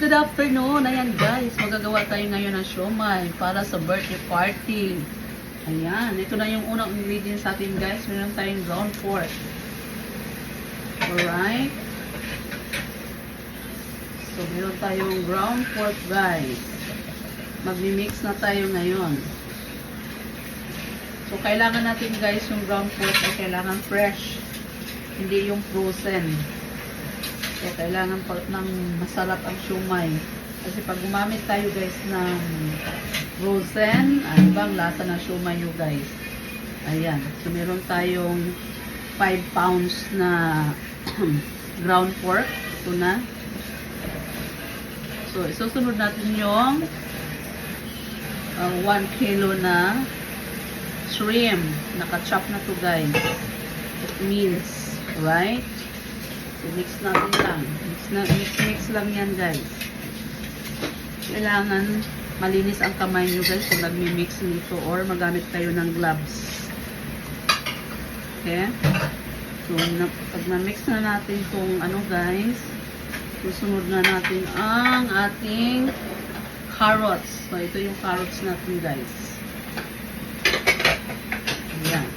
good afternoon. Ayan guys, magagawa tayo ngayon ng siomai para sa birthday party. Ayan, ito na yung unang ingredients sa atin guys. Meron tayong ground pork. Alright. So, meron tayong ground pork guys. Magmi-mix na tayo ngayon. So, kailangan natin guys yung ground pork ay kailangan fresh. Hindi yung frozen. So, kailangan pa ng masarap ang siomai. Kasi pag gumamit tayo guys ng frozen, ano bang lasa ng siomai nyo guys? Ayan. So, meron tayong 5 pounds na ground pork. Ito na. So, isusunod natin yung 1 kilo na shrimp. Naka-chop na to guys. It means, right? Mix natin lang. Mix lang yan guys. Kailangan malinis ang kamay nyo guys kung nagmi-mix nito or magamit kayo ng gloves. Okay? So, pag na-mix na natin itong ano guys, susunod na natin ang ating carrots. So, ito yung carrots natin guys. Ayan.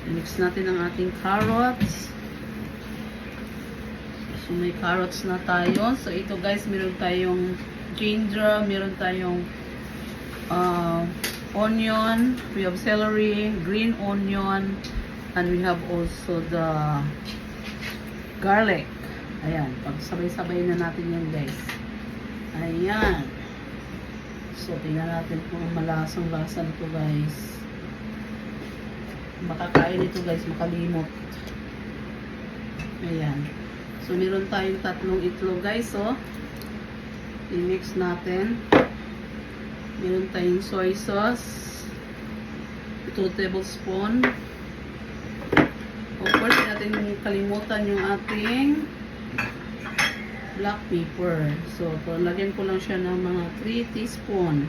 Mix natin ang ating carrots. So, may carrots na tayo. So, ito guys, meron tayong ginger, meron tayong onion, we have celery, green onion, and we have also the garlic. Ayan, pagsabay-sabay na natin yan guys. Ayan. So, tingnan natin kung malasang-lasa nito guys. Makakain ito guys, makalimot. Ayan. So, meron tayong 3 itlog guys, oh. I-mix natin. Meron tayong soy sauce. 2 tablespoon. Of course, natin kalimutan yung ating black pepper. So, lagyan ko lang siya ng mga 3 teaspoon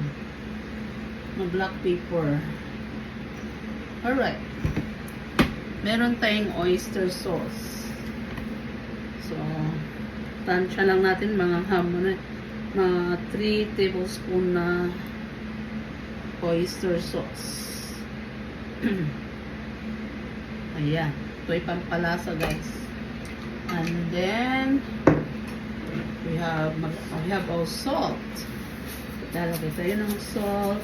ng black pepper. Alright. Meron tayong oyster sauce. So, tansya lang natin mga mga 3 tablespoon na oyster sauce. Ayan. Ito ay pampalasa guys. And then, we have our salt. Lalagay tayo ng salt.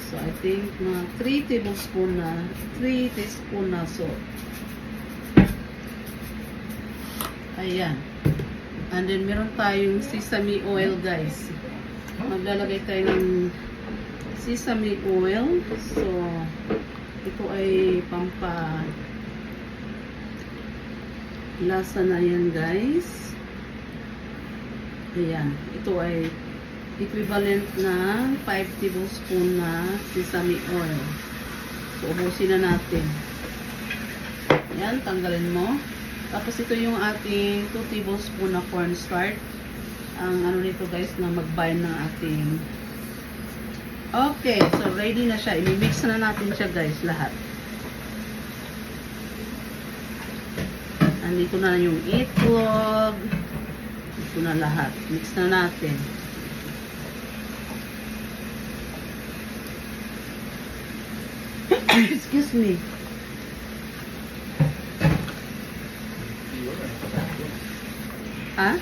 So, I think mga 3 tablespoon na, 3 teaspoon na salt. Ayan. And then, meron tayong sesame oil, guys. Maglalagay tayo ng sesame oil. So, ito ay lasa na yan, guys. Ayan. Ito ay equivalent na 5 tablespoon na sesame oil. So, ubusin na natin. Ayan, tanggalin mo. Tapos, ito yung ating 2 tablespoon na cornstarch. Ang ano nito guys, na mag-bind ng ating... Okay, so ready na siya. I-mix na natin siya guys, lahat. Andito na yung itlog. Ito na lahat. Mix na natin. Excuse me. Ha?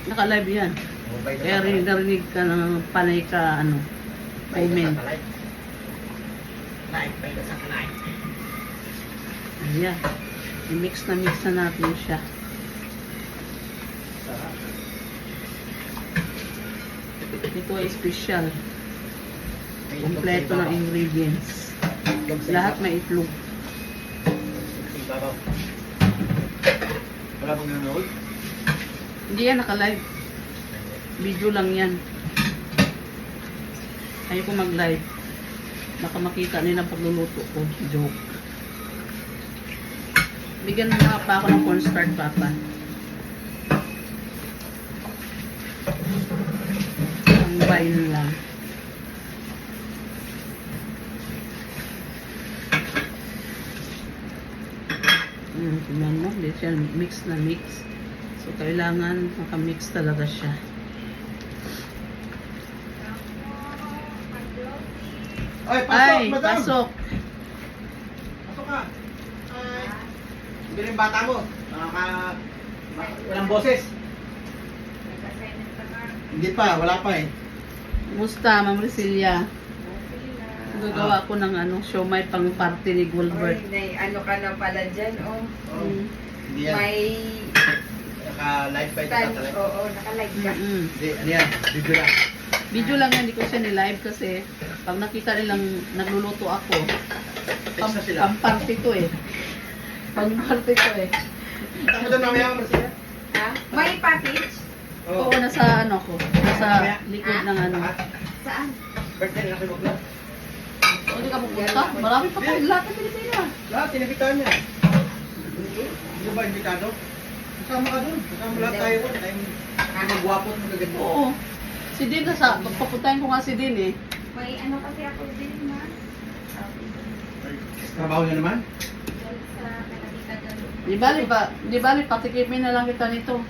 Naka-live yan. Kaya narinig ka ng panay ka, ano, comment. Ayan. I-mix na natin siya. Ito ay special. Kompleto ng ingredients. Lahat may itlog. Wala pong nanood? Hindi yan naka-live. Video lang yan. Ayoko mag-live. Baka makita nila pagluluto ko. Joke. Bigyan mo nga pa ako ng cornstarch, Papa. Ang bain lang. Tingnan mo, hindi siya mix na mix. So, kailangan makamix talaga siya. Ay, pasok, Ay, madam. pasok. Pasok ka. Ay. Hindi rin bata mo. Walang boses. Hindi pa, wala pa eh. Kumusta, Ma'am Ricilia? Gagawa ko ng siomay pang party ni Gilbert. Ano ka na pala dyan, oh. Oh. Hindi yan. May Naka-live pa ito tan, talaga. oo, nakalive ka. Hindi, ano yan? Video lang. Video lang yan, hindi ko siya ni-live kasi pag nakita nilang nagluluto ako, Text na sila. pang-party to eh. Pang-party to eh. Ako doon mamaya, Marcia. Ha? May package? Oo, nasa ko. Nasa likod ng Saan? Birthday na kasi mo. Hindi ka pupunta? Marami pa kayo lahat ng Pilipinas. Lahat, tinibitahan niya. Hindi ba invitado? Kasama ka doon. Kasama lahat tayo ko. Tayong magwapo at magaganda. Oo. Si Din nasa, papuntahin ko nga si Din eh. May ano kasi ako din, ma. Trabaho niya naman? Sa kanabita dyan. Di bali, patikimin na lang kita nito.